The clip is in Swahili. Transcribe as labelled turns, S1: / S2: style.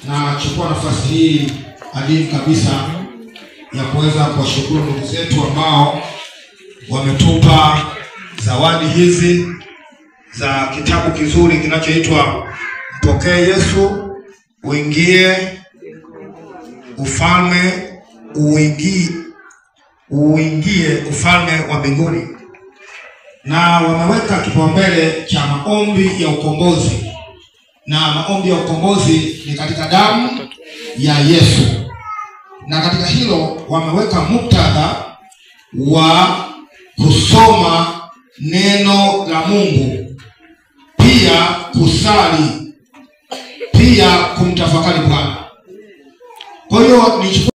S1: na chukua nafasi hii adimu kabisa ya kuweza kuwashukuru ndugu zetu ambao wametupa zawadi hizi za kitabu kizuri kinachoitwa Mpokee Yesu Uingie Ufalme, uingie ufalme wa mbinguni, na wameweka kipaumbele cha maombi ya ukombozi, na maombi ya ukombozi ni katika damu ya Yesu. Na katika hilo wameweka muktadha wa kusoma neno la Mungu, pia kusali, pia kumtafakari Bwana. Kwa hiyo ni